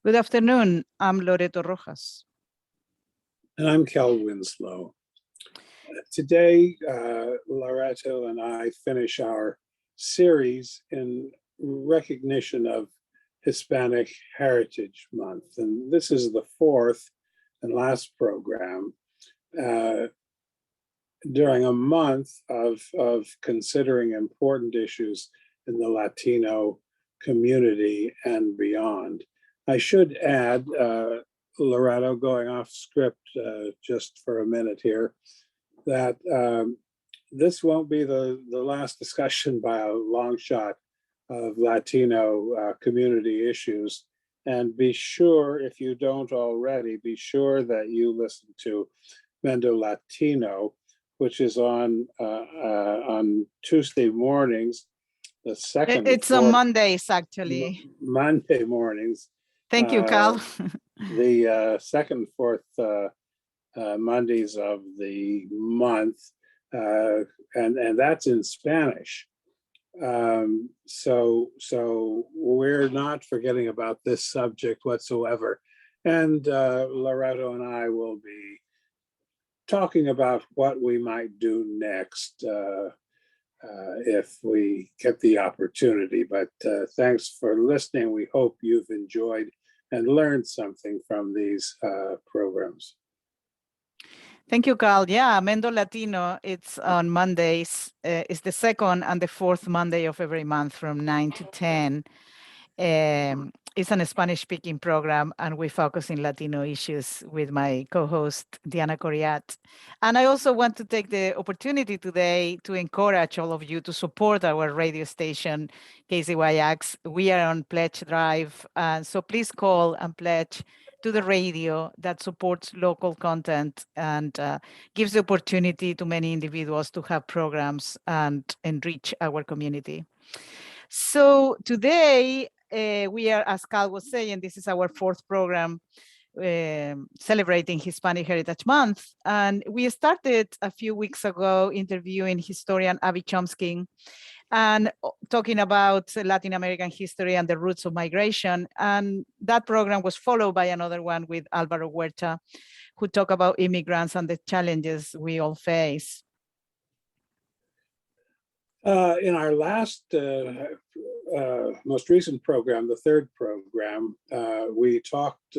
Good afternoon. I'm Loreto Rojas. And I'm Kel Winslow. Today, Loreto and I finish our series in recognition of Hispanic Heritage Month. And this is the fourth and last program during a month of considering important issues in the Latino community and beyond. I should add, Loreto, going off script just for a minute here, that this won't be the last discussion by a long shot of Latino community issues. And be sure, if you don't already, be sure that you listen to Mendocino Latino, which is on Tuesday mornings, the second. It's on Mondays, actually. Monday mornings. Thank you, Cal. The second and fourth Mondays of the month, and that's in Spanish. So we're not forgetting about this subject whatsoever. And Loreto and I will be talking about what we might do next if we get the opportunity. But thanks for listening. We hope you've enjoyed and learned something from these programs. Thank you, Carl. Yeah, Mendo Latino, it's on Mondays. It's the second and the fourth Monday of every month from 9 to 10. It's a Spanish-speaking program, and we focus in Latino issues with my co-host, Diana Coriat. And I also want to take the opportunity today to encourage all of you to support our radio station, KZYX. We are on Pledge Drive, so please call and pledge to the radio that supports local content and gives the opportunity to many individuals to have programs and enrich our community. So today, we are, as Cal was saying, this is our fourth program celebrating Hispanic Heritage Month. And we started a few weeks ago interviewing historian Abby Chomsky and talking about Latin American history and the roots of migration. And that program was followed by another one with Alvaro Huerta, who talked about immigrants and the challenges we all face. In our last, most recent program, the third program, we talked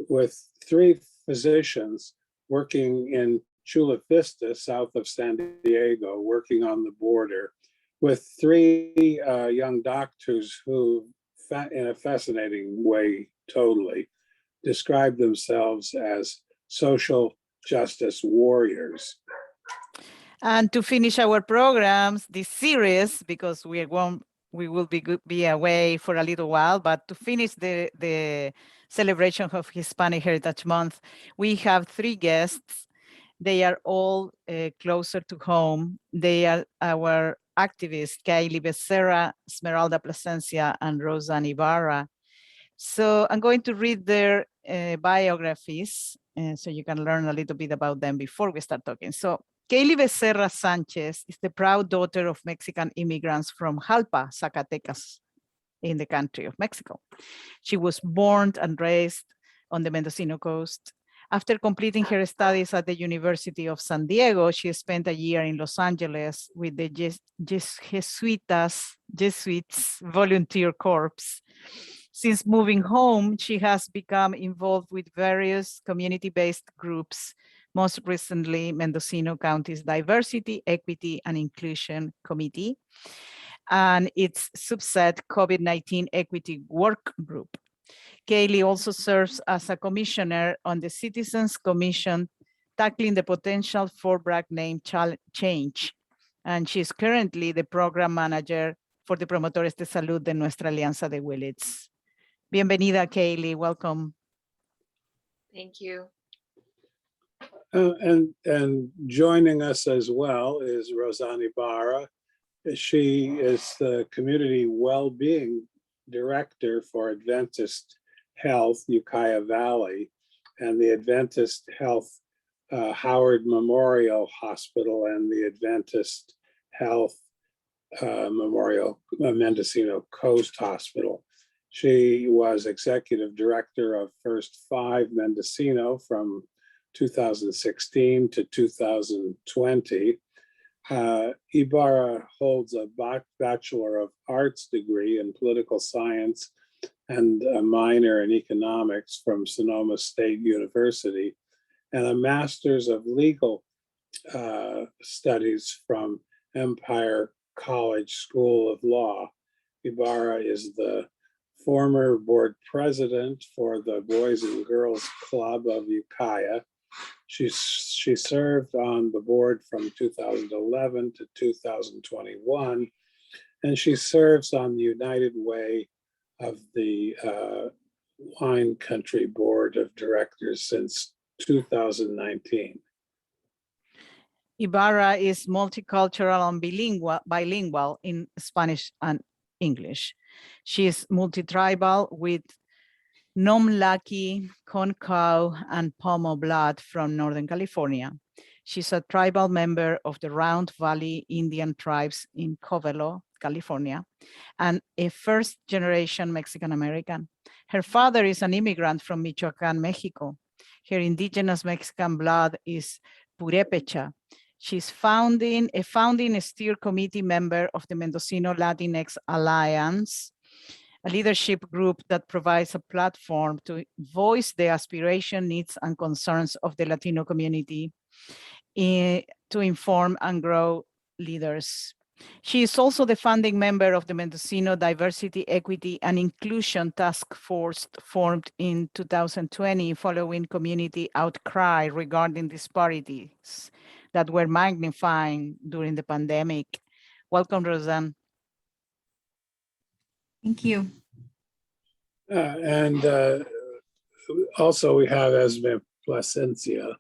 with three physicians working in Chula Vista, south of San Diego, working on the border, with three young doctors who, in a fascinating way, totally, described themselves as social justice warriors. And to finish our programs, this series, because we will be away for a little while, but to finish the celebration of Hispanic Heritage Month, we have three guests. They are all closer to home. They are our activists, Keily Becerra, Esme Placencia, and Roseanne Ibarra. So I'm going to read their biographies so you can learn a little bit about them before we start talking. So Keily Becerra Sanchez is the proud daughter of Mexican immigrants from Jalpa, Zacatecas, in the country of Mexico. She was born and raised on the Mendocino coast. After completing her studies at the University of San Diego, she spent a year in Los Angeles with the Jesuits Volunteer Corps. Since moving home, she has become involved with various community-based groups, most recently Mendocino County's Diversity, Equity, and Inclusion Committee, and its subset COVID-19 Equity Work Group. Keily also serves as a commissioner on the Citizens Commission tackling the potential Fort Bragg name change. And she's currently the program manager for the Promotores de Salud de Nuestra Alianza de Willits. Bienvenida, Keily, welcome. Thank you. And joining us as well is Roseanne Ibarra. She is the Community Wellbeing Director for Adventist Health, Ukiah Valley, and the Adventist Health Howard Memorial Hospital and the Adventist Health Memorial Mendocino Coast Hospital. She was executive director of First Five Mendocino from 2016 to 2020. Ibarra holds a Bachelor of Arts degree in political science and a minor in economics from Sonoma State University, and a master's of legal studies from Empire College School of Law. Ibarra is the former board president for the Boys and Girls Club of Ukiah. She served on the board from 2011 to 2021, and she serves on the United Way of the Wine Country Board of Directors since 2019. Ibarra is multicultural and bilingual in Spanish and English. She is multi-tribal with Nomlaki, Concow, and Pomo blood from Northern California. She's a tribal member of the Round Valley Indian tribes in Covelo, California, and a first-generation Mexican-American. Her father is an immigrant from Michoacan, Mexico. Her indigenous Mexican blood is Purépecha. She's a founding steer committee member of the Mendocino Latinx Alliance, a leadership group that provides a platform to voice the aspiration, needs, and concerns of the Latino community to inform and grow leaders. She is also the founding member of the Mendocino Diversity, Equity, and Inclusion Task Force formed in 2020 following community outcry regarding disparities that were magnifying during the pandemic. Welcome, Roseanne. Thank you. And also we have Esme Placencia.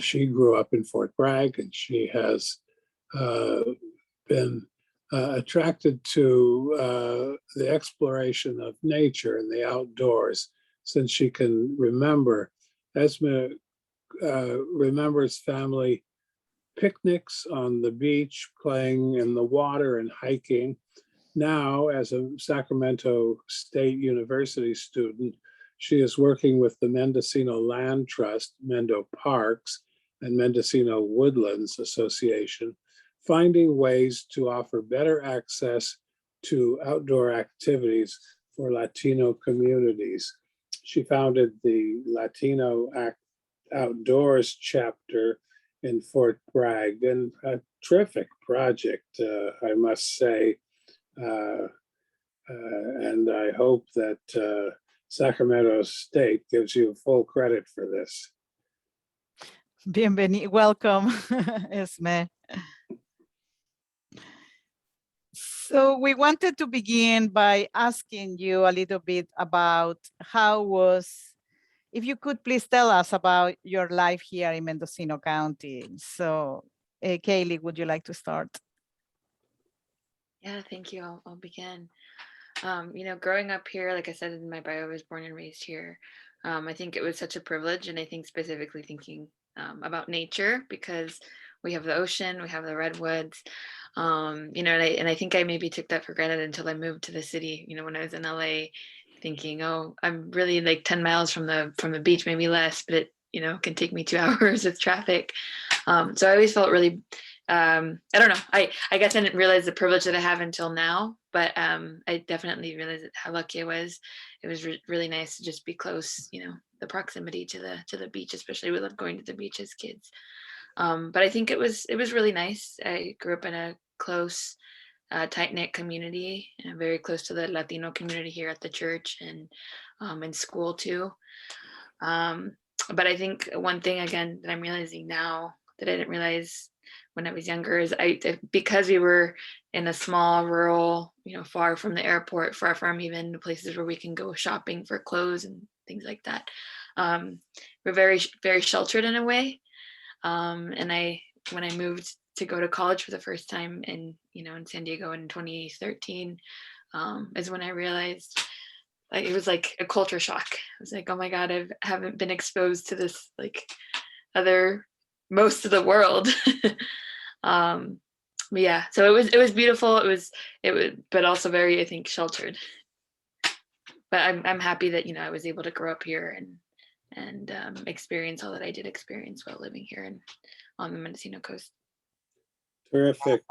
She grew up in Fort Bragg, and she has been attracted to the exploration of nature and the outdoors since she can remember. Esme remembers family picnics on the beach, playing in the water and hiking. Now, as a Sacramento State University student, she is working with the Mendocino Land Trust, Mendo Parks, and Mendocino Woodlands Association, finding ways to offer better access to outdoor activities for Latino communities. She founded the Latino Outdoors chapter in Fort Bragg, and a terrific project, I must say. And I hope that Sacramento State gives you full credit for this. Bienvenido, welcome, Esme. So we wanted to begin by asking you a little bit about if you could please tell us about your life here in Mendocino County. So Keily, would you like to start? Yeah, thank you. I'll begin. Growing up here, like I said in my bio, I was born and raised here. I think it was such a privilege, and I think specifically thinking about nature, because we have the ocean, we have the redwoods, and I think I maybe took that for granted until I moved to the city. When I was in LA, thinking, oh, I'm really like 10 miles from the beach, maybe less, but it can take me 2 hours with traffic. So I always felt really, I don't know, I guess I didn't realize the privilege that I have until now, but I definitely realized how lucky I was. It was really nice to just be close, the proximity to the beach, especially we loved going to the beach as kids. But I think it was really nice. I grew up in a close, tight-knit community, and very close to the Latino community here at the church and in school too. But I think one thing, again, that I'm realizing now that I didn't realize when I was younger is because we were in a small rural, far from the airport, far from even places where we can go shopping for clothes and things like that. We're very, very sheltered in a way. And when I moved to go to college for the first time in San Diego in 2013, is when I realized it was like a culture shock. I was like, oh my God, I haven't been exposed to this like most of the world. But yeah, so it was beautiful. It was, but also very, I think, sheltered. but I'm happy that, I was able to grow up here and experience all that I did experience while living here and on the Mendocino coast. Terrific.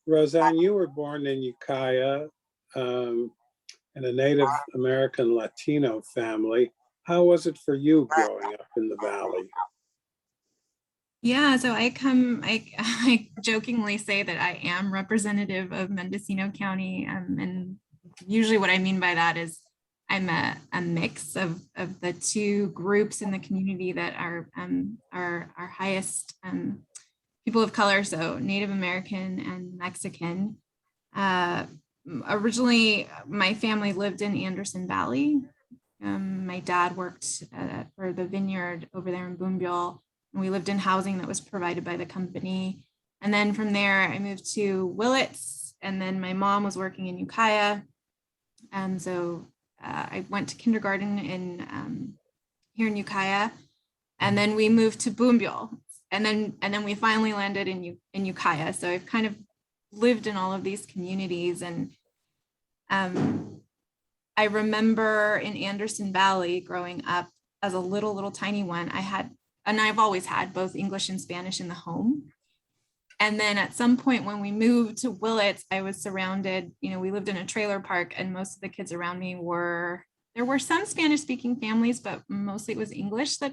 Roseanne, you were born in Ukiah in a Native American Latino family. How was it for you growing up in the Valley? Yeah, so I jokingly say that I am representative of Mendocino County, and usually what I mean by that is I'm a mix of the two groups in the community that are our highest people of color, so Native American and Mexican. Originally, my family lived in Anderson Valley. My dad worked for the vineyard over there in Boonville. We lived in housing that was provided by the company. And then from there, I moved to Willits, and then my mom was working in Ukiah. And so I went to kindergarten here in Ukiah, and then we moved to Boonville. And then we finally landed in Ukiah. So I've kind of lived in all of these communities. And I remember in Anderson Valley growing up as a little tiny one, I've always had both English and Spanish in the home. And then at some point when we moved to Willits, I was surrounded, we lived in a trailer park, and most of the kids around me there were some Spanish speaking families, but mostly it was English that,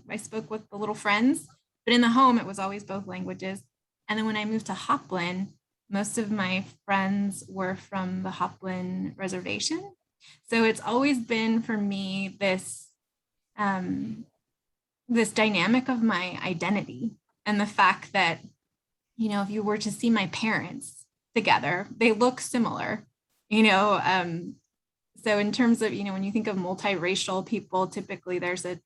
I spoke with the little friends. But in the home, it was always both languages. And then when I moved to Joplin, most of my friends were from the Joplin reservation. So it's always been for me this dynamic of my identity, and the fact that, if you were to see my parents together, they look similar, so in terms of, when you think of multiracial people, typically there's a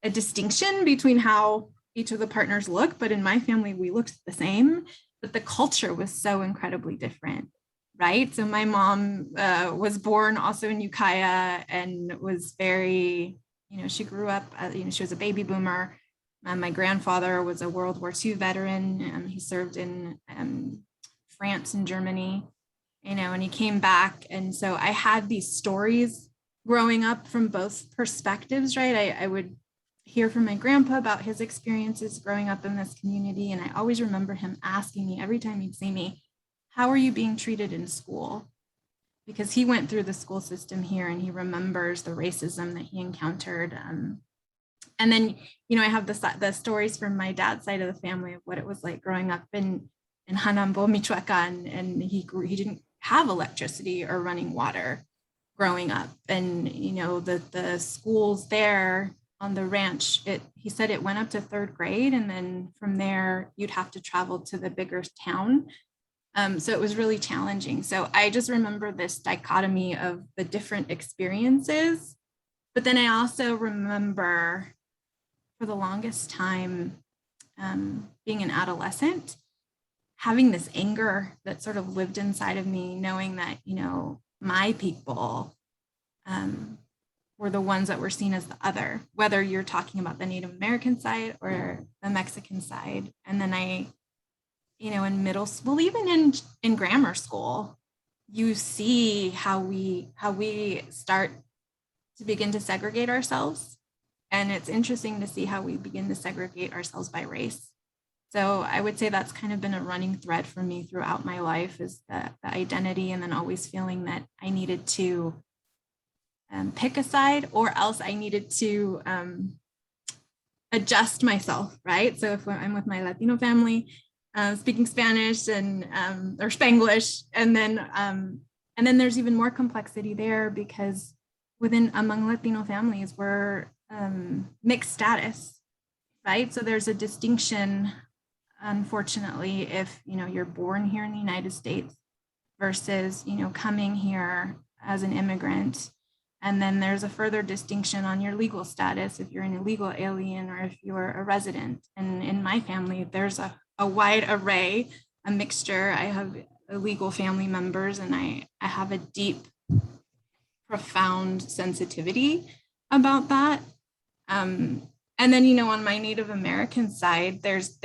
distinction between how each of the partners look, but in my family, we looked the same, but the culture was so incredibly different. Right. So my mom was born also in Ukiah and was very, she grew up, she was a baby boomer. My grandfather was a World War II veteran. He served in France and Germany, and he came back. And so I had these stories growing up from both perspectives, right? I would hear from my grandpa about his experiences growing up in this community. And I always remember him asking me every time he'd see me, how are you being treated in school? Because he went through the school system here and he remembers the racism that he encountered. And then, I have the stories from my dad's side of the family of what it was like growing up in Hanambo, Michoacan, and he didn't have electricity or running water growing up. And, the schools there on the ranch, he said it went up to 3rd grade. And then from there, you'd have to travel to the bigger town. So it was really challenging. So I just remember this dichotomy of the different experiences. But then I also remember for the longest time, being an adolescent, having this anger that sort of lived inside of me, knowing that, my people were the ones that were seen as the other, whether you're talking about the Native American side or the Mexican side. And then in middle school, even in grammar school, you see how we start to begin to segregate ourselves. And it's interesting to see how we begin to segregate ourselves by race. So I would say that's kind of been a running thread for me throughout my life, is the identity, and then always feeling that I needed to pick a side, or else I needed to adjust myself, right? So if I'm with my Latino family, speaking Spanish and or Spanglish, and then there's even more complexity there, because among Latino families, we're mixed status, right? So there's a distinction, unfortunately, if you're born here in the United States versus coming here as an immigrant. And then there's a further distinction on your legal status if you're an illegal alien or if you're a resident. And in my family, there's a wide array, a mixture. I have illegal family members, and I have a deep, profound sensitivity about that. And then, on my Native American side, there's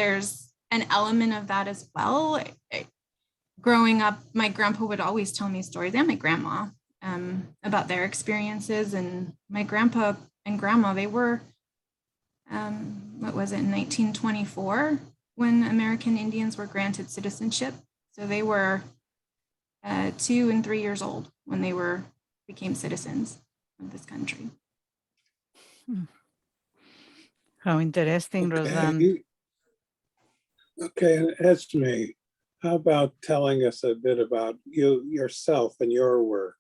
an element of that as well. Growing up, my grandpa would always tell me stories, and my grandma, about their experiences. And my grandpa and grandma, they were, what was it, in 1924 when American Indians were granted citizenship. So they were 2 and 3 years old when they became citizens of this country. How interesting, Roseanne. Okay, and Esme, how about telling us a bit about yourself and your work?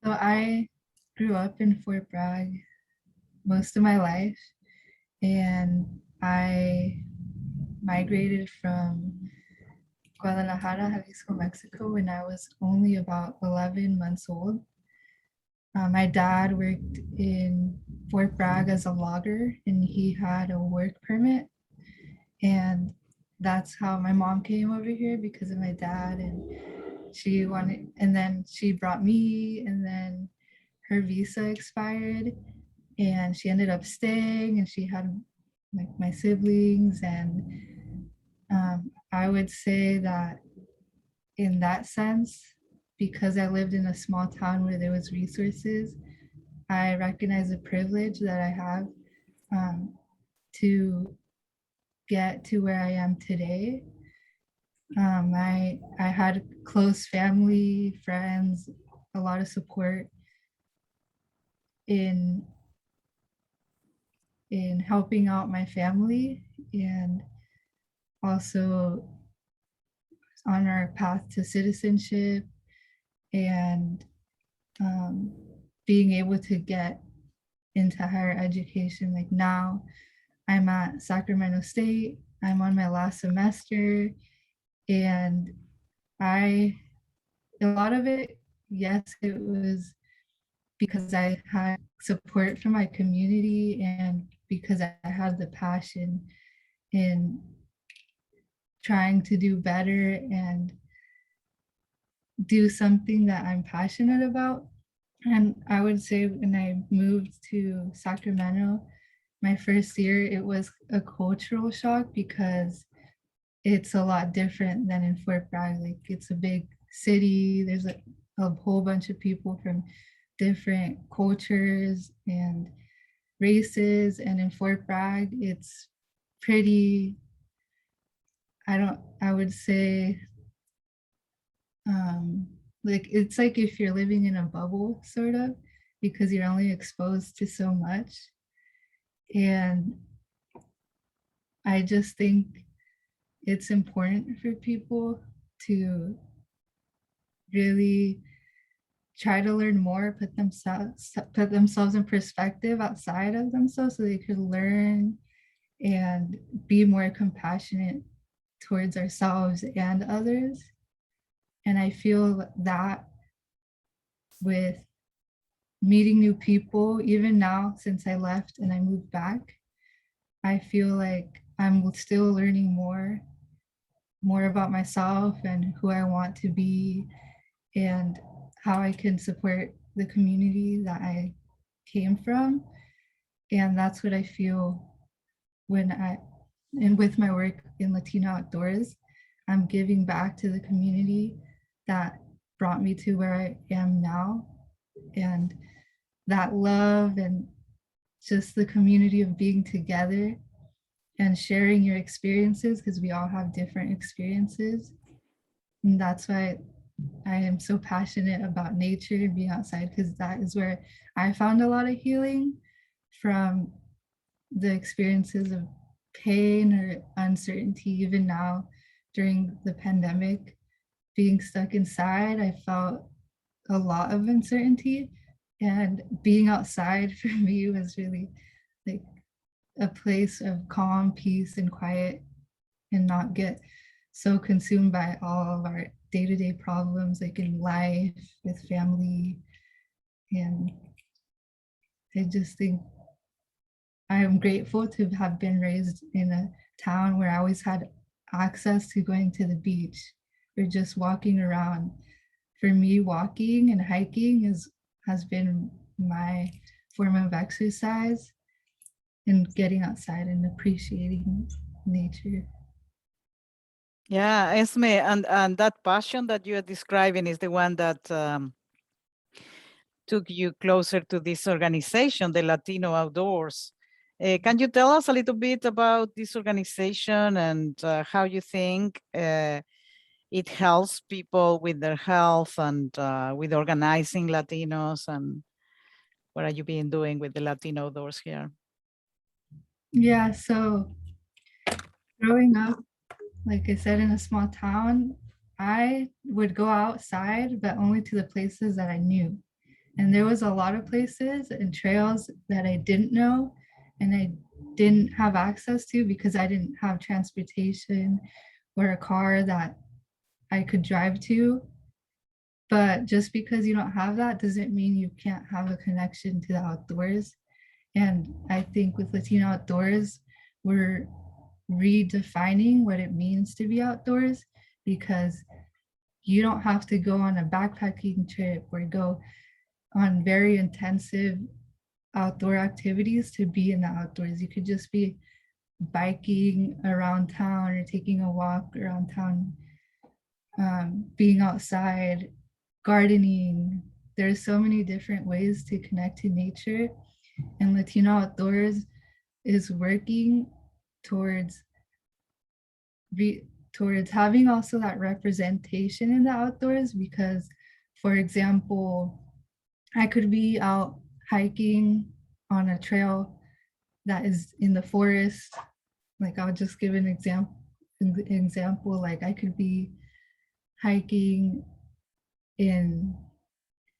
So I grew up in Fort Bragg most of my life, and I migrated from Guadalajara, Jalisco, Mexico when I was only about 11 months old. My dad worked in Fort Bragg as a logger, and he had a work permit. And that's how my mom came over here, because of my dad. And then she brought me, and then her visa expired and she ended up staying, and she had like my siblings. And I would say that in that sense, because I lived in a small town where there was resources, I recognize the privilege that I have to get to where I am today. I had close family, friends, a lot of support in helping out my family, and also on our path to citizenship, and being able to get into higher education. Like now I'm at Sacramento State, I'm on my last semester, and a lot of it, yes, it was because I had support from my community, and because I had the passion in trying to do better and do something that I'm passionate about. And I would say when I moved to Sacramento, my first year, it was a cultural shock because it's a lot different than in Fort Bragg. Like, it's a big city. There's a whole bunch of people from different cultures and races. And in Fort Bragg, it's pretty, I would say, like, it's like if you're living in a bubble, sort of, because you're only exposed to so much. And I just think it's important for people to really try to learn more, put themselves in perspective outside of themselves, so they could learn and be more compassionate towards ourselves and others. And I feel that with meeting new people, even now since I left and I moved back, I feel like I'm still learning more about myself and who I want to be, and how I can support the community that I came from. And that's what I feel with my work in Latino Outdoors. I'm giving back to the community that brought me to where I am now. And that love and just the community of being together and sharing your experiences, because we all have different experiences. And that's why I am so passionate about nature and being outside, because that is where I found a lot of healing from the experiences of pain or uncertainty. Even now during the pandemic, being stuck inside, I felt a lot of uncertainty, and being outside for me was really like a place of calm, peace, and quiet, and not get so consumed by all of our day-to-day problems, like in life, with family. And I just think I am grateful to have been raised in a town where I always had access to going to the beach or just walking around. For me, walking and hiking has been my form of exercise, and getting outside and appreciating nature. Yeah, Esme, and that passion that you are describing is the one that took you closer to this organization, the Latino Outdoors. Can you tell us a little bit about this organization and how you think it helps people with their health and with organizing Latinos, and what are you been doing with the Latino Outdoors here? Yeah, so growing up, like I said, in a small town, I would go outside, but only to the places that I knew. And there was a lot of places and trails that I didn't know and I didn't have access to because I didn't have transportation or a car that I could drive to. But just because you don't have that doesn't mean you can't have a connection to the outdoors. And I think with Latino Outdoors, we're redefining what it means to be outdoors, because you don't have to go on a backpacking trip or go on very intensive outdoor activities to be in the outdoors. You could just be biking around town or taking a walk around town, being outside, gardening. There's so many different ways to connect to nature, and Latino Outdoors is working towards towards having also that representation in the outdoors. Because, for example, I could be out hiking on a trail that is in the forest. Like, I'll just give an example. Like, I could be hiking in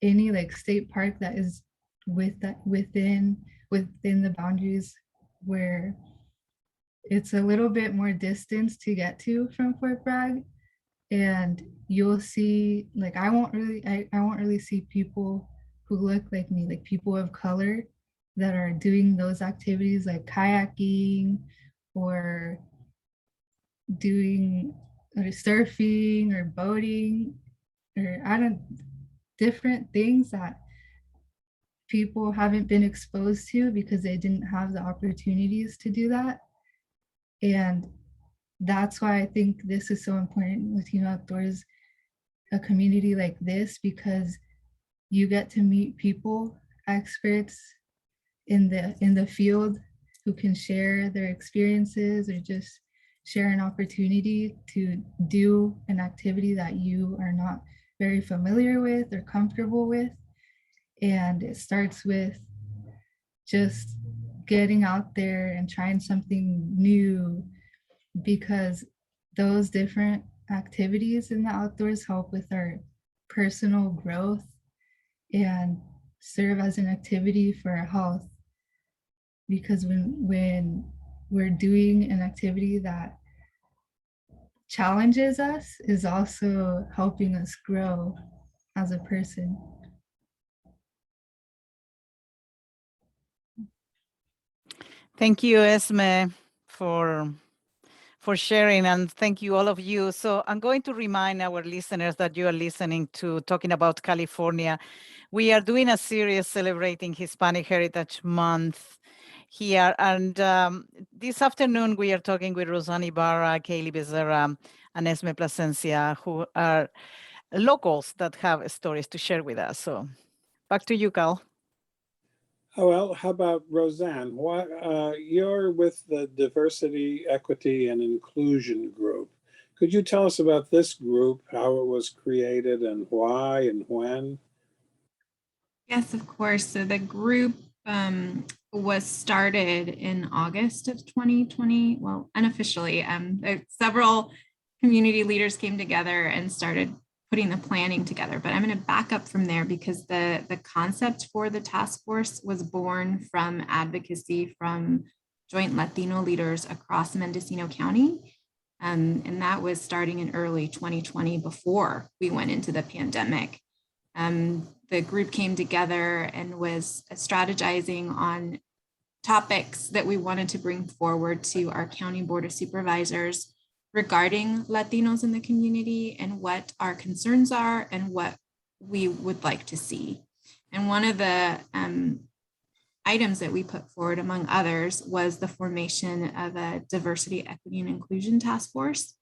any like state park that is within the boundaries, where it's a little bit more distance to get to from Fort Bragg. And you'll see, like, I won't really see people who look like me, like people of color that are doing those activities like kayaking or doing or surfing or boating or different things that people haven't been exposed to because they didn't have the opportunities to do that. And that's why I think this is so important, Latino Outdoors, a community like this, because you get to meet people, experts in the field, who can share their experiences or just share an opportunity to do an activity that you are not very familiar with or comfortable with. And it starts with just getting out there and trying something new, because those different activities in the outdoors help with our personal growth and serve as an activity for our health. Because when we're doing an activity that challenges us, is also helping us grow as a person. Thank you, Esme, for sharing, and thank you all of you. So I'm going to remind our listeners that you are listening to Talking About California. We are doing a series celebrating Hispanic Heritage Month here, and this afternoon we are talking with Roseanne Ibarra, Keily Becerra, and Esme Placencia, who are locals that have stories to share with us. So back to you, Cal. Oh, well, how about Roseanne? You're with the Diversity, Equity, and Inclusion Group. Could you tell us about this group, how it was created, and why and when? Yes, of course. So the group was started in August of 2020. Well, unofficially, several community leaders came together and started putting the planning together. But I'm going to back up from there, because the concept for the task force was born from advocacy from joint Latino leaders across Mendocino County. And that was starting in early 2020, before we went into the pandemic. The group came together and was strategizing on topics that we wanted to bring forward to our county board of supervisors regarding Latinos in the community, and what our concerns are and what we would like to see. And one of the items that we put forward, among others, was the formation of a diversity, equity, and inclusion task force.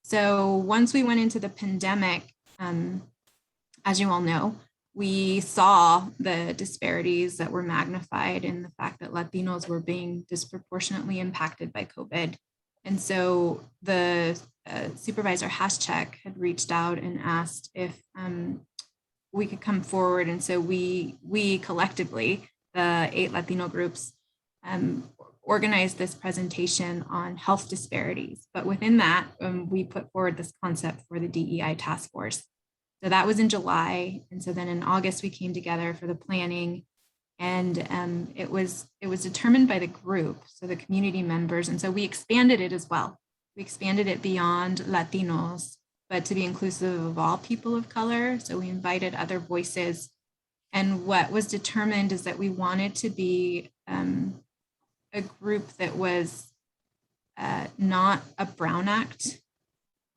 So once we went into the pandemic, as you all know, we saw the disparities that were magnified in the fact that Latinos were being disproportionately impacted by COVID. And so the supervisor Hascheck had reached out and asked if we could come forward. And so we collectively, the 8 Latino groups, organized this presentation on health disparities. But within that, we put forward this concept for the DEI task force. So that was in July. And so then in August, we came together for the planning, and it was determined by the group, so the community members. And so we expanded it as well. We expanded it beyond Latinos, but to be inclusive of all people of color. So we invited other voices. And what was determined is that we wanted to be a group that was not a Brown Act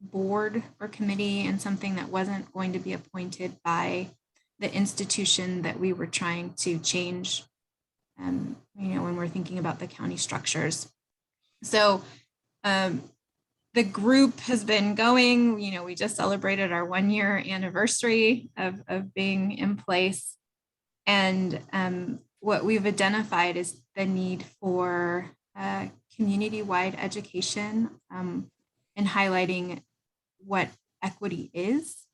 board or committee, and something that wasn't going to be appointed by the institution that we were trying to change, when we're thinking about the county structures. So the group has been going, we just celebrated our 1-year anniversary of being in place. And what we've identified is the need for community-wide education and highlighting what equity is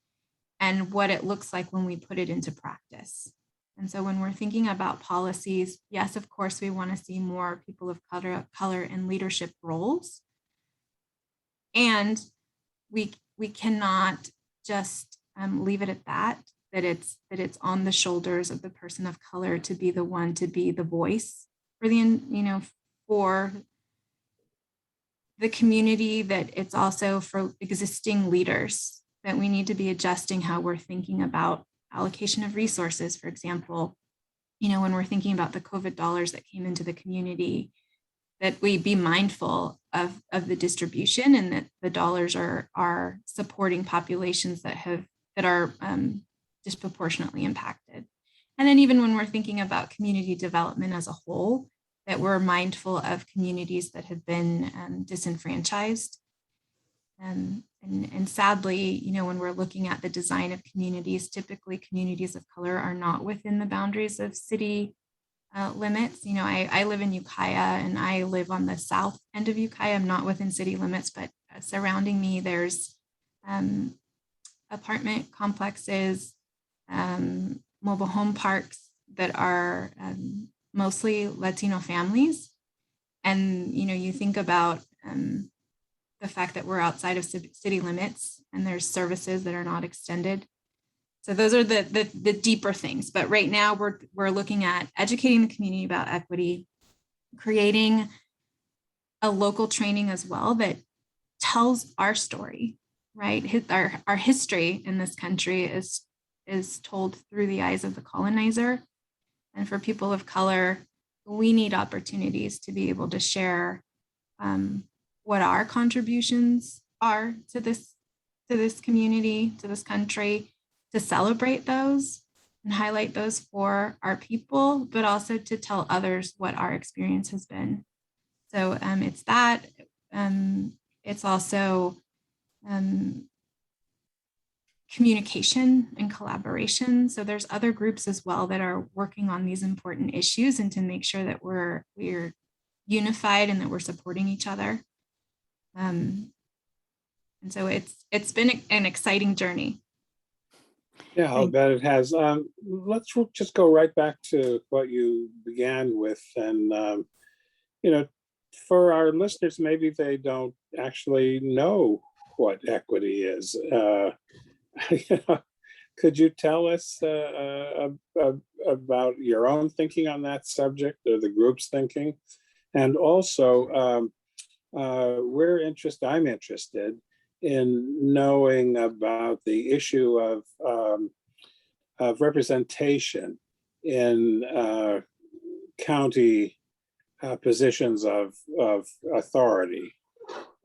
and what it looks like when we put it into practice. And so when we're thinking about policies, yes, of course, we want to see more people of color in leadership roles. And we cannot just leave it at that it's on the shoulders of the person of color to be the one to be the voice for for the community, that it's also for existing leaders, that we need to be adjusting how we're thinking about allocation of resources. For example, when we're thinking about the COVID dollars that came into the community, that we be mindful of the distribution, and that the dollars are supporting populations that are disproportionately impacted. And then even when we're thinking about community development as a whole, that we're mindful of communities that have been disenfranchised. And sadly, when we're looking at the design of communities, typically communities of color are not within the boundaries of city limits. I live in Ukiah, and I live on the south end of Ukiah. I'm not within city limits, but surrounding me, there's apartment complexes, mobile home parks that are mostly Latino families. And, you think about the fact that we're outside of city limits, and there's services that are not extended. So those are the deeper things. But right now we're looking at educating the community about equity, creating a local training as well that tells our story, right? Our history in this country is told through the eyes of the colonizer. And for people of color, we need opportunities to be able to share what our contributions are to this community, to this country, to celebrate those and highlight those for our people, but also to tell others what our experience has been. So it's that. It's also communication and collaboration. So there's other groups as well that are working on these important issues, and to make sure that we're unified and that we're supporting each other. And so it's been an exciting journey. Yeah, I'll bet it has. Let's just go right back to what you began with. And, for our listeners, maybe they don't actually know what equity is. Could you tell us about your own thinking on that subject, or the group's thinking? And also, I'm interested in knowing about the issue of representation in county positions of authority.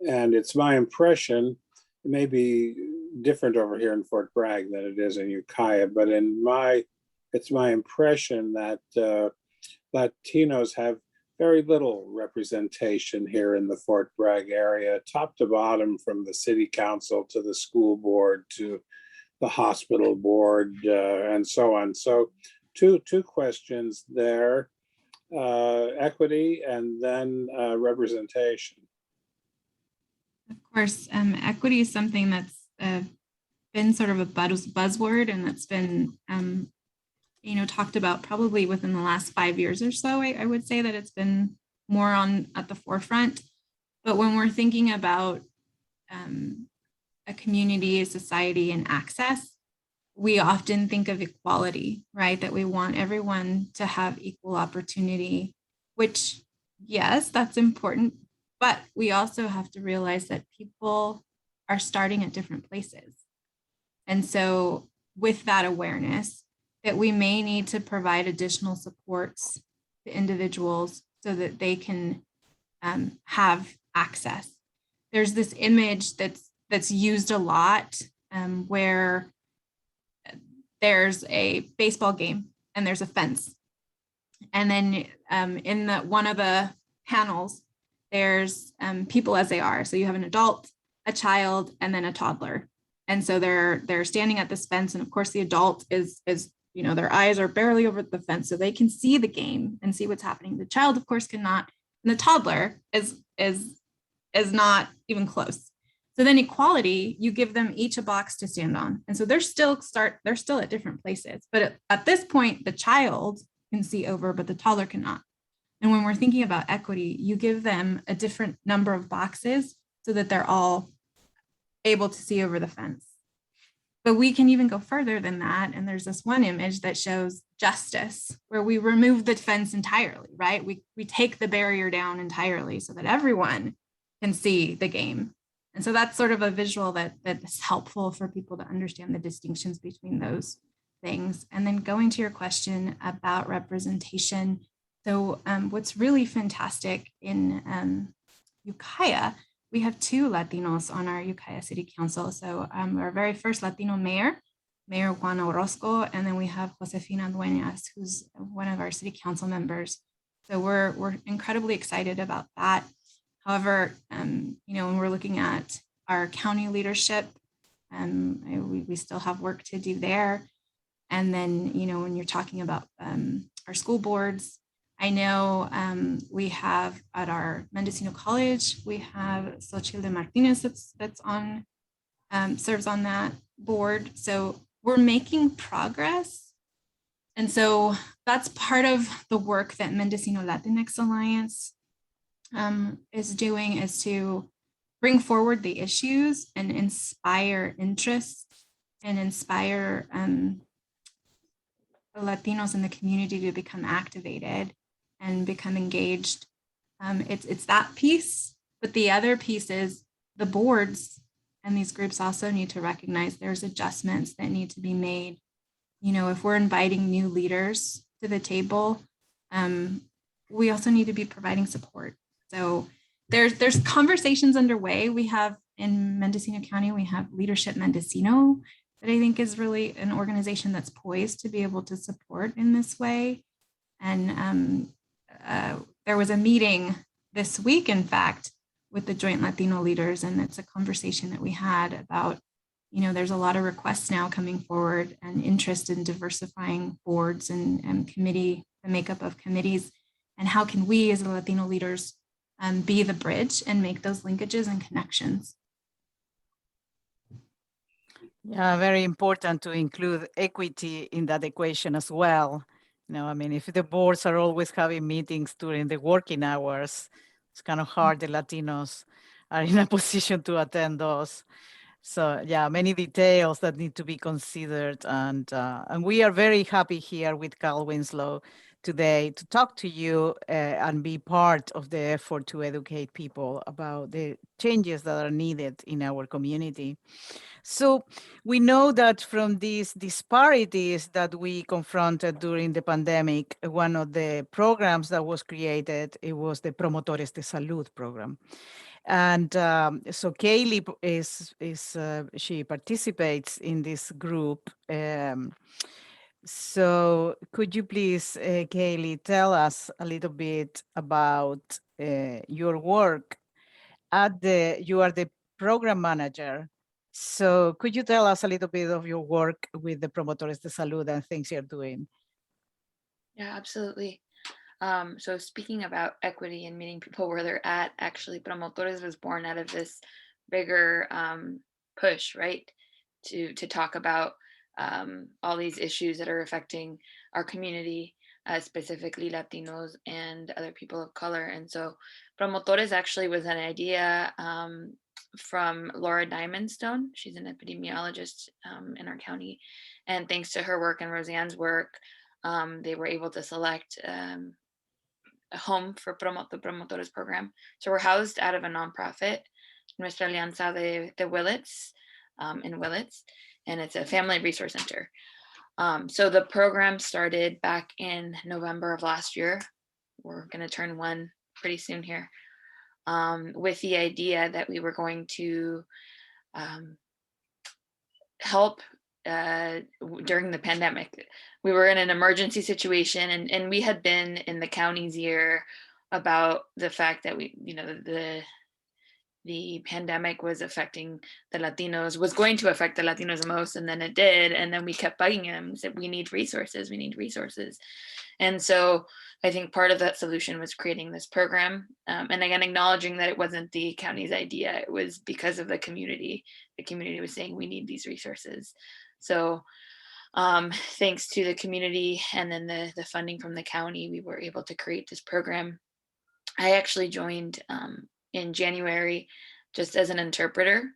And it's my impression, it may be different over here in Fort Bragg than it is in Ukiah, but it's my impression that Latinos have very little representation here in the Fort Bragg area, top to bottom, from the city council to the school board to the hospital board, and so on. So two questions there, equity and then representation. Of course, equity is something that's been sort of a buzzword, and that's been talked about probably within the last 5 years or so. I would say that it's been more at the forefront. But when we're thinking about a community, a society, and access, we often think of equality, right? That we want everyone to have equal opportunity, which, yes, that's important. But we also have to realize that people are starting at different places. And so with that awareness, that we may need to provide additional supports to individuals so that they can have access. There's this image that's used a lot where there's a baseball game and there's a fence. And then in one of the panels, there's people as they are. So you have an adult, a child, and then a toddler. And so they're standing at this fence. And of course, the adult is their eyes are barely over the fence, so they can see the game and see what's happening. The child, of course, cannot, and the toddler is not even close. So then equality, you give them each a box to stand on. And so they're still at different places. But at this point, the child can see over, but the toddler cannot. And when we're thinking about equity, you give them a different number of boxes so that they're all able to see over the fence. But we can even go further than that. And there's this one image that shows justice, where we remove the fence entirely, right? We take the barrier down entirely so that everyone can see the game. And so that's sort of a visual that is helpful for people to understand the distinctions between those things. And then going to your question about representation. So what's really fantastic in Ukiah, we have 2 Latinos on our Ukiah City Council. So our very first Latino mayor, Mayor Juan Orozco, and then we have Josefina Dueñas, who's one of our city council members. So we're incredibly excited about that. However, when we're looking at our county leadership, we still have work to do there. And then, when you're talking about our school boards, I know we have at our Mendocino College, we have Xochitl Martinez that's on, serves on that board. So we're making progress. And so that's part of the work that Mendocino Latinx Alliance is doing, is to bring forward the issues and inspire interest and inspire Latinos in the community to become activated and become engaged. It's that piece, but the other piece is the boards and these groups also need to recognize there's adjustments that need to be made. If we're inviting new leaders to the table, we also need to be providing support. So there's conversations underway. We have in Mendocino County, we have Leadership Mendocino that I think is really an organization that's poised to be able to support in this way. And there was a meeting this week, in fact, with the Joint Latino leaders, and it's a conversation that we had about, there's a lot of requests now coming forward and interest in diversifying boards and committee, the makeup of committees, and how can we as Latino leaders be the bridge and make those linkages and connections. Yeah, very important to include equity in that equation as well. If the boards are always having meetings during the working hours, it's kind of hard the Latinos are in a position to attend those. So yeah, many details that need to be considered. And we are very happy here with Cal Winslow today to talk to you and be part of the effort to educate people about the changes that are needed in our community. So we know that from these disparities that we confronted during the pandemic, one of the programs that was created, it was the Promotores de Salud program. And so Keily she participates in this group. So could you please, Kaylee, tell us a little bit about your work you are the program manager. So could you tell us a little bit of your work with the Promotores de Salud and things you're doing? Yeah, absolutely. So speaking about equity and meeting people where they're at, actually, Promotores was born out of this bigger push, right? To talk about all these issues that are affecting our community, specifically Latinos and other people of color. And so Promotores actually was an idea from Laura Diamondstone. She's an epidemiologist in our county. And thanks to her work and Roseanne's work, they were able to select a home for the Promotores program. So we're housed out of a nonprofit, Nuestra Alianza de Willits, in Willits, and it's a family resource center. So the program started back in November of last year. We're going to turn one pretty soon here, with the idea that we were going to help during the pandemic. We were in an emergency situation, and we had been in the county's ear about the fact that the pandemic was affecting the Latinos, was going to affect the Latinos the most, and then it did. And then we kept bugging him, said, we need resources, we need resources. And so I think part of that solution was creating this program. And again, acknowledging that it wasn't the county's idea, it was because of the community. The community was saying, we need these resources. So thanks to the community and then the funding from the county, we were able to create this program. I actually joined in January just as an interpreter,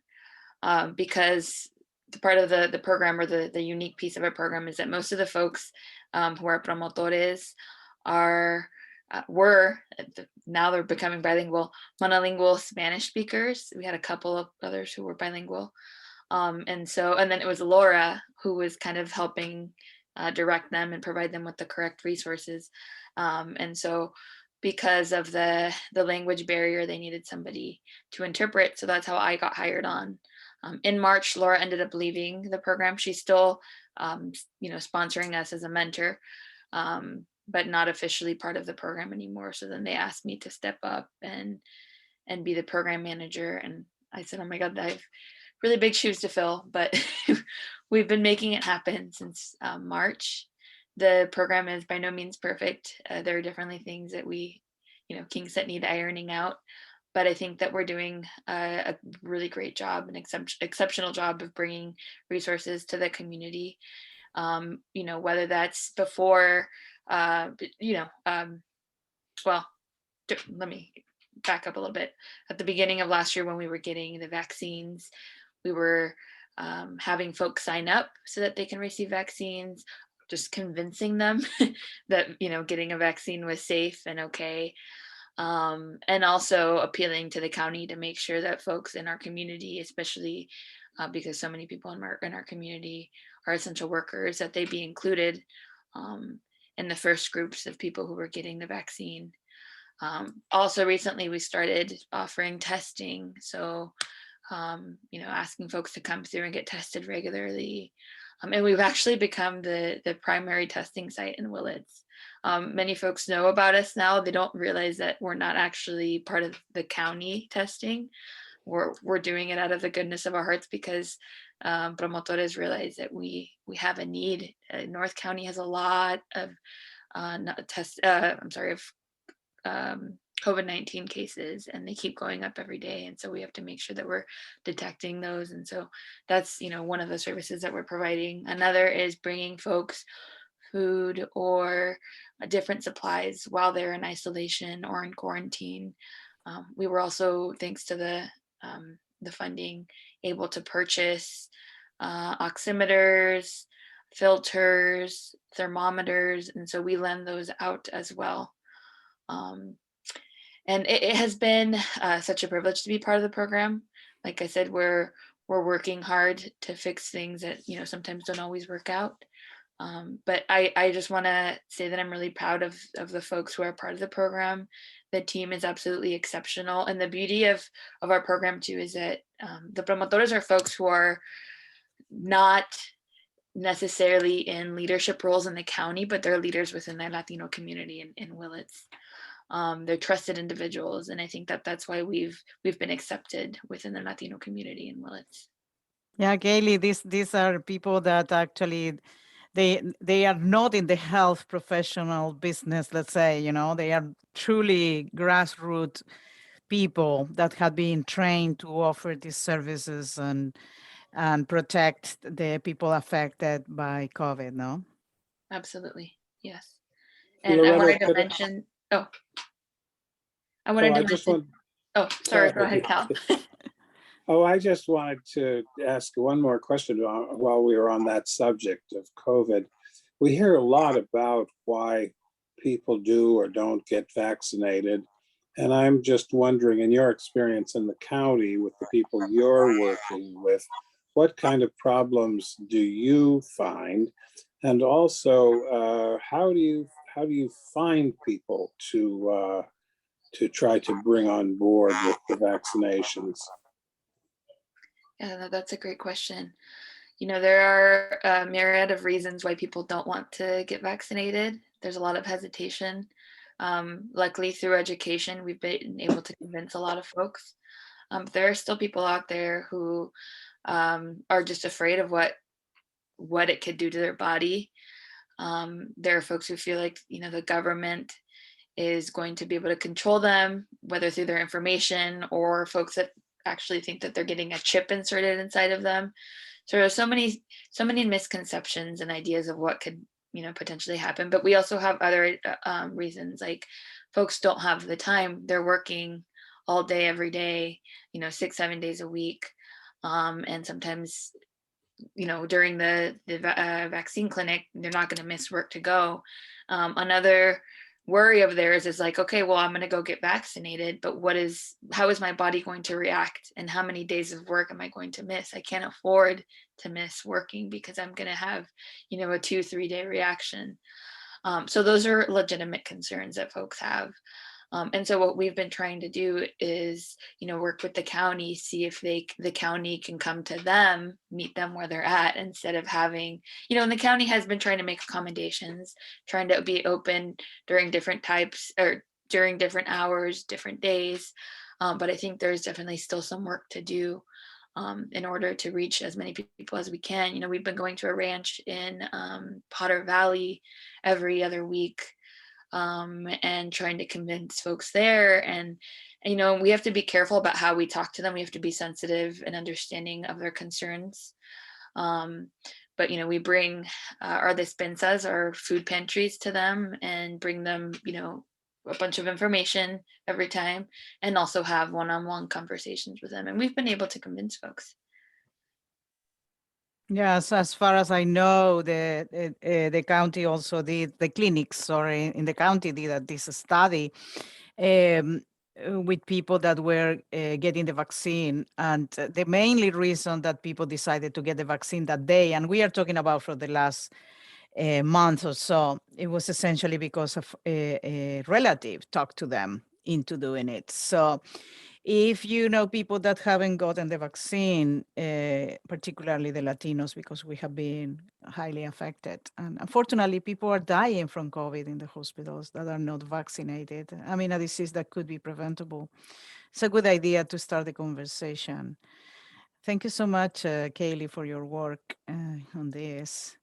because the part of the program, or the unique piece of our program, is that most of the folks who are promotores now they're becoming bilingual, monolingual Spanish speakers. We had a couple of others who were bilingual. And then it was Laura who was kind of helping direct them and provide them with the correct resources. And so because of the language barrier, they needed somebody to interpret. So that's how I got hired on. In March, Laura ended up leaving the program. She's still, sponsoring us as a mentor, but not officially part of the program anymore. So then they asked me to step up and be the program manager. And I said, oh my God, I have really big shoes to fill, but we've been making it happen since March. The program is by no means perfect. There are definitely things that kinks that need ironing out, but I think that we're doing a really great job, an exceptional job of bringing resources to the community. Whether that's before, let me back up a little bit. At the beginning of last year, when we were getting the vaccines, we were having folks sign up so that they can receive vaccines, just convincing them that, getting a vaccine was safe and okay. And also appealing to the county to make sure that folks in our community, especially because so many people in our community are essential workers, that they be included in the first groups of people who were getting the vaccine. Also recently we started offering testing. So, asking folks to come through and get tested regularly. And we've actually become the primary testing site in Willits. Many folks know about us now. They don't realize that we're not actually part of the county testing. We're doing it out of the goodness of our hearts because promotores realize that we have a need. North County has a lot of COVID-19 cases, and they keep going up every day. And so we have to make sure that we're detecting those. And so that's, one of the services that we're providing. Another is bringing folks food or different supplies while they're in isolation or in quarantine. We were also, thanks to the funding, able to purchase oximeters, filters, thermometers. And so we lend those out as well. And it has been such a privilege to be part of the program. Like I said, we're working hard to fix things that, sometimes don't always work out. But I just want to say that I'm really proud of the folks who are part of the program. The team is absolutely exceptional. And the beauty of our program too is that the promotores are folks who are not necessarily in leadership roles in the county, but they're leaders within their Latino community in Willits. They're trusted individuals, and I think that that's why we've been accepted within the Latino community in Willits. Yeah, Gailey, these are people that actually they are not in the health professional business, let's say, you know, they are truly grassroots people that have been trained to offer these services and protect the people affected by COVID, no? Absolutely, yes. And I Loretta, wanted to could I, mention, I oh, wanted I to just mention, want, sorry, go ahead, sorry. Cal. Oh, I just wanted to ask one more question while we were on that subject of COVID. We hear a lot about why people do or don't get vaccinated. And I'm just wondering, in your experience in the county with the people you're working with, what kind of problems do you find? And also, how do you find people to try to bring on board with the vaccinations? Yeah, that's a great question. You know, there are a myriad of reasons why people don't want to get vaccinated. There's a lot of hesitation. Luckily, through education, we've been able to convince a lot of folks. There are still people out there who are just afraid of what it could do to their body. There are folks who feel like, you know, the government is going to be able to control them, whether through their information or folks that actually think that they're getting a chip inserted inside of them. So there's so many misconceptions and ideas of what could, you know, potentially happen. But we also have other reasons, like folks don't have the time. They're working all day, every day, you know, 6-7 days a week. And sometimes, you know, during the vaccine clinic, they're not going to miss work to go. Another worry of theirs is like, okay, well, I'm going to go get vaccinated, but how is my body going to react, and how many days of work am I going to miss? I can't afford to miss working because I'm going to have, you know, a 2-3 day reaction. So those are legitimate concerns that folks have. And so what we've been trying to do is, you know, work with the county, see if the county can come to them, meet them where they're at, instead of having, you know, and the county has been trying to make accommodations, trying to be open during different types or during different hours, different days. But I think there's definitely still some work to do in order to reach as many people as we can. You know, we've been going to a ranch in Potter Valley every other week, and trying to convince folks there. And, you know, we have to be careful about how we talk to them. We have to be sensitive and understanding of their concerns. But, you know, we bring our despensas, our food pantries, to them and bring them, you know, a bunch of information every time, and also have one-on-one conversations with them. And we've been able to convince folks. Yes, as far as I know, the county also did, the clinics, sorry, in the county did this study with people that were getting the vaccine. And the mainly reason that people decided to get the vaccine that day, and we are talking about for the last month or so, it was essentially because of a relative talked to them into doing it. So if you know people that haven't gotten the vaccine, particularly the Latinos, because we have been highly affected. And unfortunately, people are dying from COVID in the hospitals that are not vaccinated. I mean, a disease that could be preventable. It's a good idea to start the conversation. Thank you so much, Keily, for your work on this.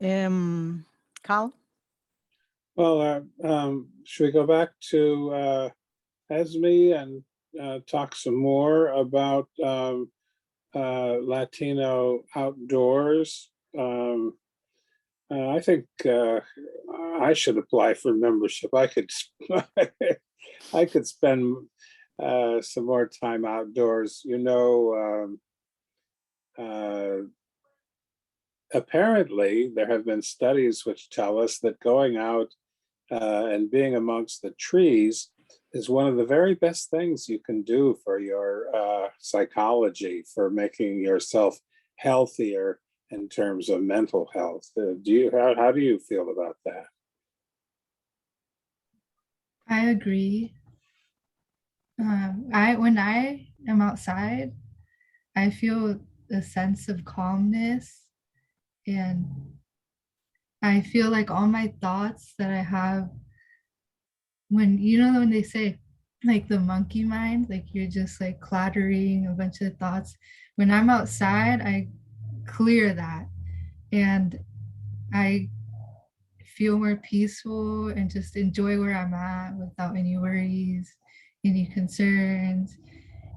Carl? Well, should we go back to Esme and talk some more about Latino outdoors? I think I should apply for membership. I could I could spend some more time outdoors. You know, apparently there have been studies which tell us that going out and being amongst the trees is one of the very best things you can do for your psychology, for making yourself healthier in terms of mental health. How do you feel about that? I agree. When I am outside, I feel a sense of calmness. And I feel like all my thoughts that I have, when, you know, when they say like the monkey mind, like you're just like clattering a bunch of thoughts. When I'm outside, I clear that and I feel more peaceful and just enjoy where I'm at without any worries, any concerns.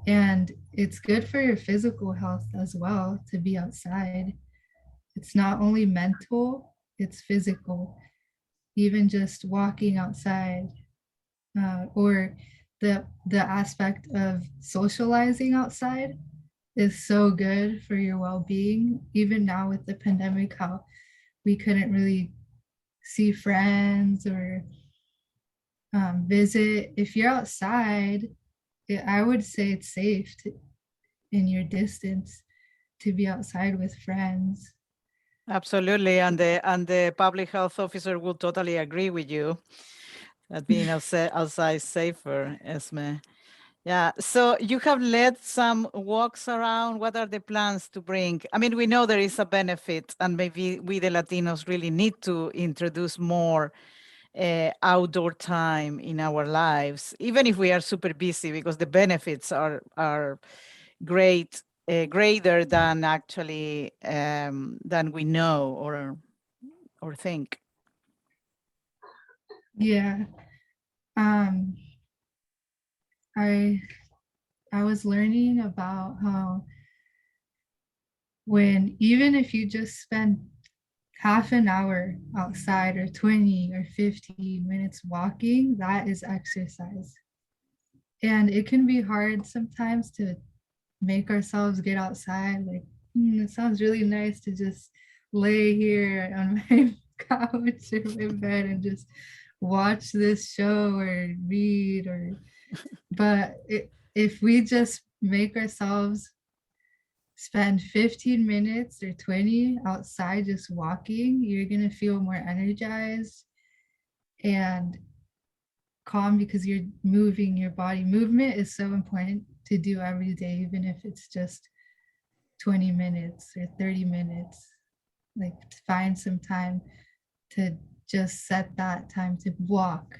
And it's good for your physical health as well to be outside. It's not only mental, it's physical. Even just walking outside, or the aspect of socializing outside is so good for your well-being. Even now with the pandemic, how we couldn't really see friends or visit. If you're outside, I would say it's safe in your distance to be outside with friends. Absolutely, and the public health officer will totally agree with you that being outside is safer, Esme. Yeah, so you have led some walks around. What are the plans to bring? I mean, we know there is a benefit, and maybe we, the Latinos, really need to introduce more outdoor time in our lives, even if we are super busy, because the benefits are great, greater than actually than we know or think. Yeah. I was learning about how when, even if you just spend half an hour outside or 20 or 15 minutes walking, that is exercise. And it can be hard sometimes to make ourselves get outside. Like, it sounds really nice to just lay here on my couch or my bed and just watch this show or read, or but if we just make ourselves spend 15 minutes or 20 outside just walking, you're going to feel more energized and calm because you're moving your body. Movement is so important to do every day, even if it's just 20 minutes or 30 minutes. Like, find some time to just set that time to walk,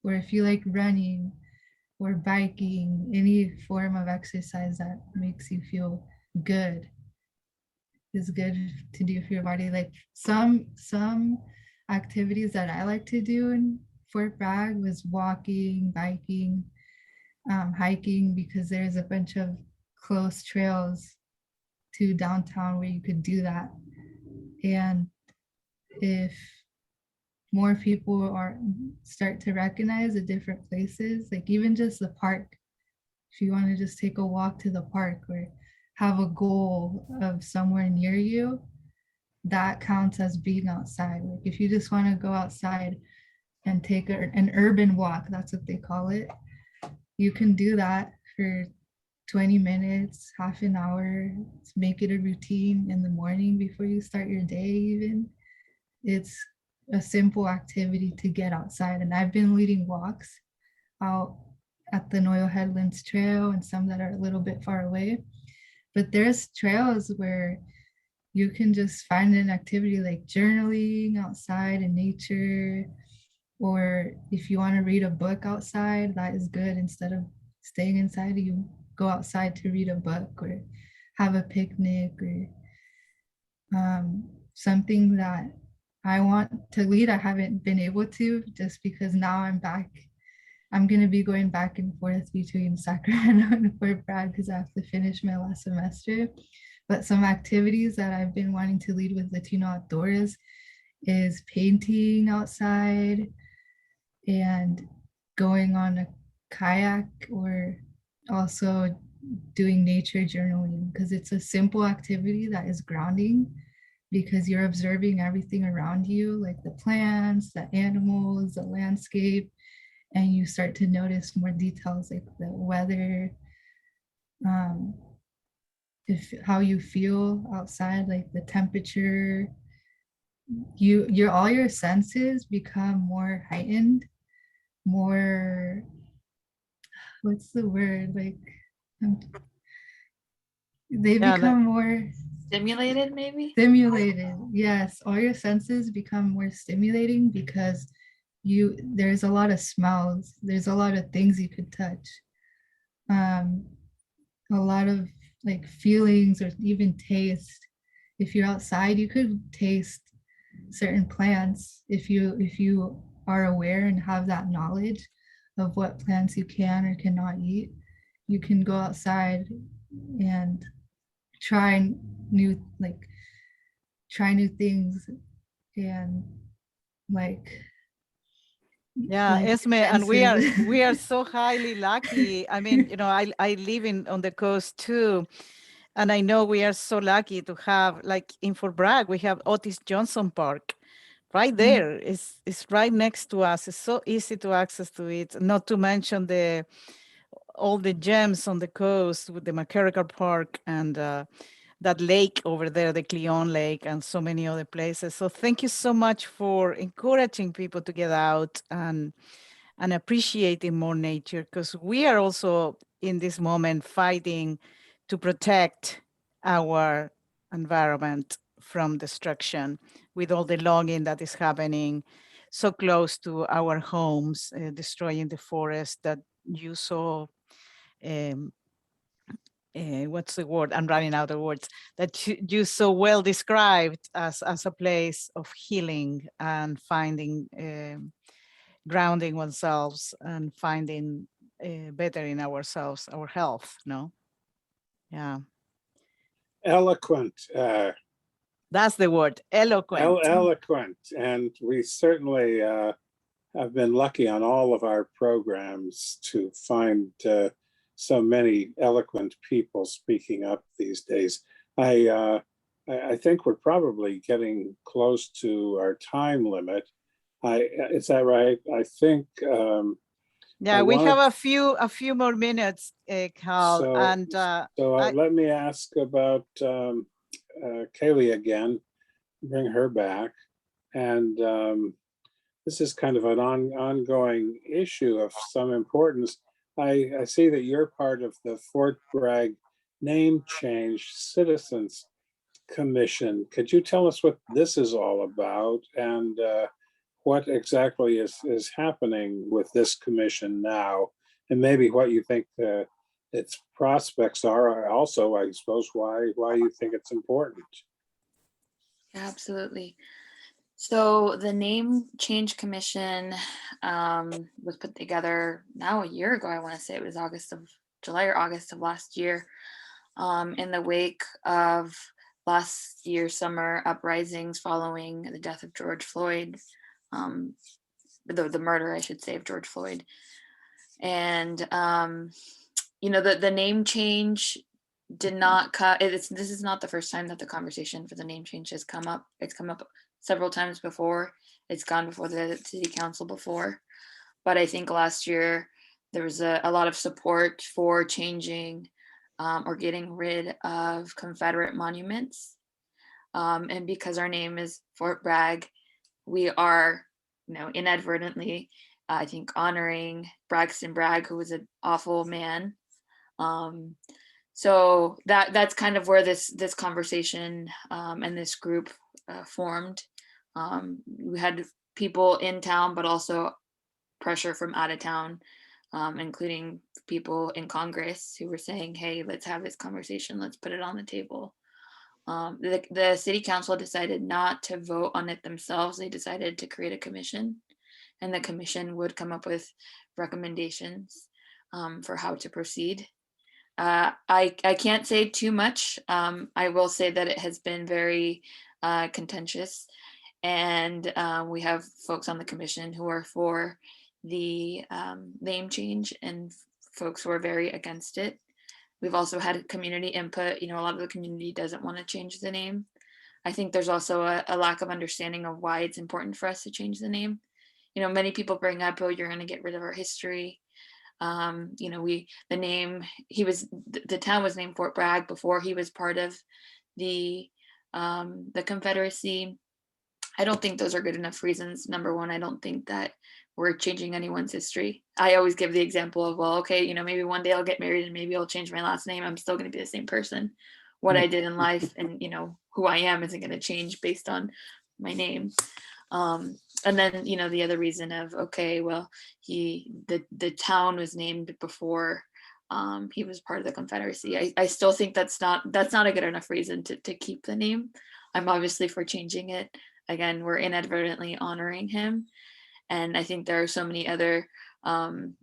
or if you like running or biking, any form of exercise that makes you feel good is good to do for your body. Like some activities that I like to do in Fort Bragg was walking, biking, hiking, because there's a bunch of close trails to downtown where you could do that. And if more people are start to recognize the different places, like even just the park, if you want to just take a walk to the park or have a goal of somewhere near you, that counts as being outside. Like if you just want to go outside and take an urban walk, that's what they call it, you can do that for 20 minutes, half an hour. Make it a routine in the morning before you start your day. Even it's a simple activity to get outside. And I've been leading walks out at the Noyo Headlands Trail and some that are a little bit far away. But there's trails where you can just find an activity like journaling outside in nature, or if you want to read a book outside, that is good. Instead of staying inside, you go outside to read a book or have a picnic, or something that I want to lead. I haven't been able to, just because now I'm going to be going back and forth between Sacramento and Fort Bragg because I have to finish my last semester. But some activities that I've been wanting to lead with Latino Outdoors is painting outside and going on a kayak, or also doing nature journaling, because it's a simple activity that is grounding because you're observing everything around you, like the plants, the animals, the landscape, and you start to notice more details like the weather, if how you feel outside, like the temperature. All your senses become more heightened, more, what's the word, like they Yeah, become more Stimulated, maybe? stimulated. Yes, all your senses become more stimulating because there's a lot of smells, there's a lot of things you could touch, um, a lot of like feelings or even taste. If you're outside, you could taste certain plants if you are aware and have that knowledge of what plants you can or cannot eat. You can go outside and try new like try new things and like yeah, Esme, and senses. we are so highly lucky. I mean, I live on the coast too, and I know we are so lucky to have, like in Fort Bragg, we have Otis Johnson Park right there. It's right next to us. It's so easy to access to it. Not to mention all the gems on the coast with the McCarricker Park and that lake over there, the Cleon Lake, and so many other places. So thank you so much for encouraging people to get out and appreciating more nature, because we are also in this moment fighting to protect our environment from destruction with all the logging that is happening so close to our homes, destroying the forest that you saw. Um, what's the word? I'm running out of words. That you so well described as a place of healing and finding, grounding oneself and finding better in ourselves, our health. No, yeah, Eloquent, that's the word. Eloquent. eloquent, and we certainly have been lucky on all of our programs to find so many eloquent people speaking up these days. I think we're probably getting close to our time limit. Is that right? I think. Yeah, we have a few more minutes, Cal, So, and let me ask about Keily again. Bring her back, and this is kind of an ongoing issue of some importance. I see that you're part of the Fort Bragg Name Change Citizens Commission. Could you tell us what this is all about and what exactly is happening with this commission now, and maybe what you think its prospects are? Also, I suppose why you think it's important. Yeah, absolutely. So the Name Change Commission was put together now a year ago. I want to say it was July or August of last year, in the wake of last year's summer uprisings following the death of George Floyd, the murder, I should say, of George Floyd. And the name change did not cut. This is not the first time that the conversation for the name change has come up. It's come up several times before. It's gone before the city council before. But I think last year there was a lot of support for changing or getting rid of Confederate monuments. And because our name is Fort Bragg, we are, inadvertently, I think, honoring Braxton Bragg, who was an awful man. So that's kind of where this conversation and this group formed. We had people in town, but also pressure from out of town, including people in Congress who were saying, hey, let's have this conversation. Let's put it on the table. The city council decided not to vote on it themselves. They decided to create a commission, and the commission would come up with recommendations for how to proceed. I can't say too much. I will say that it has been very contentious, and we have folks on the commission who are for the name change and folks who are very against it. We've also had community input. A lot of the community doesn't want to change the name. I think there's also a lack of understanding of why it's important for us to change the name. Many people bring up, oh, you're going to get rid of our history. The town was named Fort Bragg before he was part of the Confederacy. I don't think those are good enough reasons. Number one, I don't think that we're changing anyone's history. I always give the example of, well, okay, you know, maybe one day I'll get married and maybe I'll change my last name. I'm still going to be the same person. What I did in life and, you know, who I am isn't going to change based on my name. And then, you know, the other reason of, okay, well, the town was named before he was part of the Confederacy. I still think that's not a good enough reason to keep the name. I'm obviously for changing it. Again, we're inadvertently honoring him. And I think there are so many other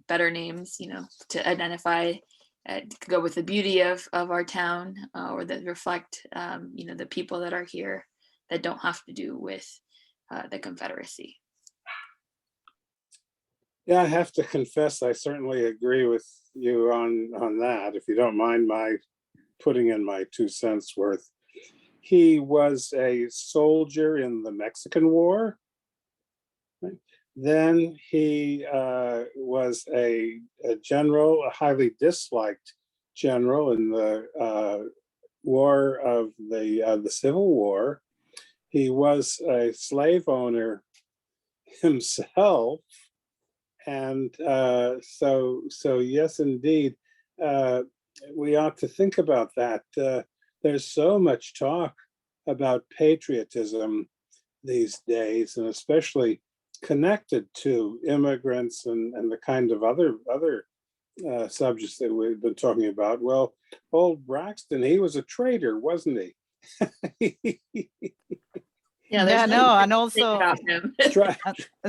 better names, you know, to identify, to go with the beauty of our town, or that reflect, you know, the people that are here that don't have to do with the Confederacy. Yeah, I have to confess, I certainly agree with you on that. If you don't mind my putting in my 2 cents worth. He was a soldier in the Mexican War. Right? Then he was a general, a highly disliked general in the war of the Civil War. He was a slave owner himself. And so yes, indeed, we ought to think about that. There's so much talk about patriotism these days, and especially connected to immigrants and the kind of other subjects that we've been talking about. Well, old Braxton, he was a traitor, wasn't he? Yeah, there's no, and to also, say about him. Tried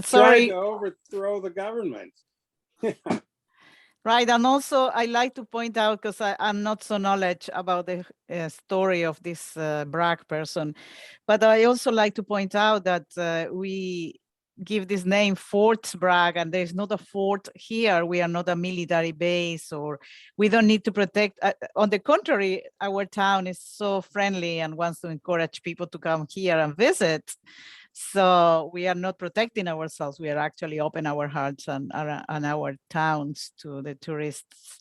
sorry, to overthrow the government. right, and also I like to point out, because I'm not so knowledge about the story of this Bragg person, but I also like to point out that we give this name Fort Bragg, and there's not a fort here. We are not a military base, or we don't need to protect. On the contrary, our town is so friendly and wants to encourage people to come here and visit. So we are not protecting ourselves. We are actually open our hearts and our towns to the tourists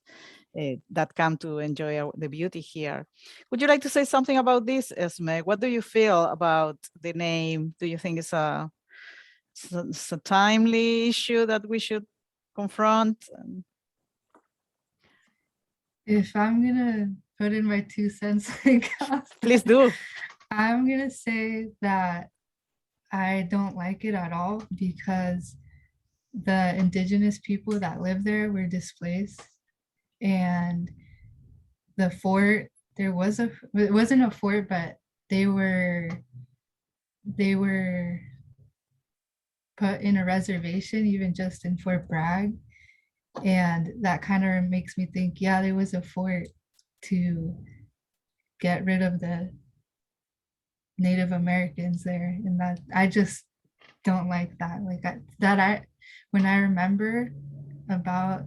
that come to enjoy the beauty here. Would you like to say something about this, Esme? What do you feel about the name? Do you think it's a timely issue that we should confront? If I'm gonna put in my 2 cents, Please do. I'm gonna say that I don't like it at all, because the indigenous people that live there were displaced, and the fort, it wasn't a fort, but they were put in a reservation, even just in Fort Bragg. And that kind of makes me think, yeah, there was a fort to get rid of the Native Americans there. And that, I just don't like that. When I remember about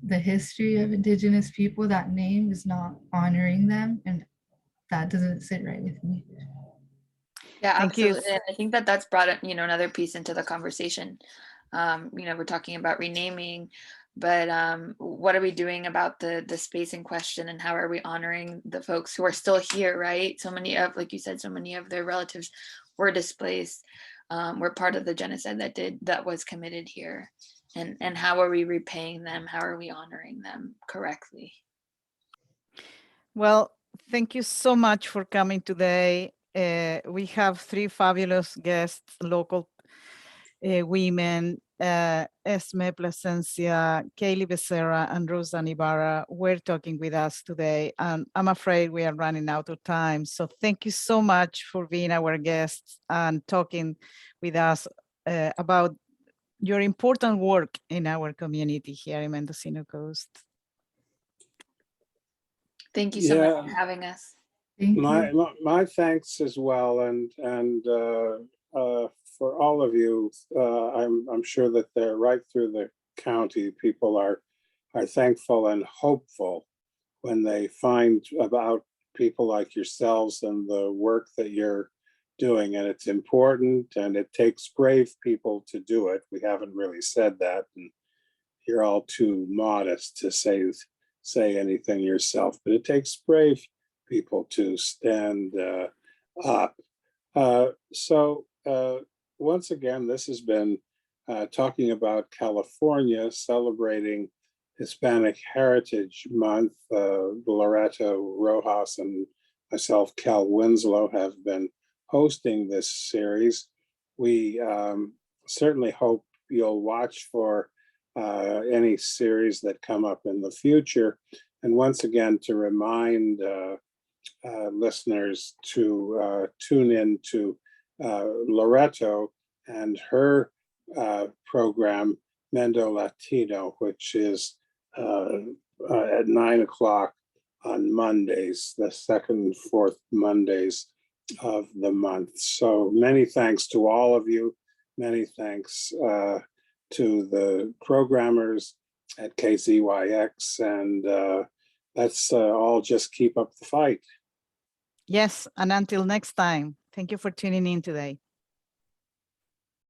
the history of indigenous people, that name is not honoring them, and that doesn't sit right with me. Yeah, Thank you. absolutely. And I think that that's brought up, you know, another piece into the conversation. You know, we're talking about renaming, but what are we doing about the space in question, and how are we honoring the folks who are still here, right? So many of, like you said, so many of their relatives were displaced, were part of the genocide that was committed here. And how are we repaying them? How are we honoring them correctly? Well, thank you so much for coming today. We have 3 fabulous guests, local women, Esme Placencia, Keily Becerra, and Roseanne Ibarra were talking with us today. And I'm afraid we are running out of time. So thank you so much for being our guests and talking with us about your important work in our community here in Mendocino Coast. Thank you so much for having us. Thank you. My thanks as well, and for all of you, I'm sure that they're right through the county. People are thankful and hopeful when they find about people like yourselves and the work that you're doing, and it's important, and it takes brave people to do it. We haven't really said that, and you're all too modest to say anything yourself, but it takes brave people to stand up. So once again, this has been talking about California celebrating Hispanic Heritage Month. Loreto Rojas and myself, Cal Winslow, have been hosting this series. We certainly hope you'll watch for any series that come up in the future. And once again, to remind listeners to tune in to Loreto and her program, Mendo Latino, which is at 9 o'clock on Mondays, the second and fourth Mondays of the month. So many thanks to all of you. Many thanks to the programmers at KZYX, and let's all just keep up the fight. Yes, and until next time, thank you for tuning in today.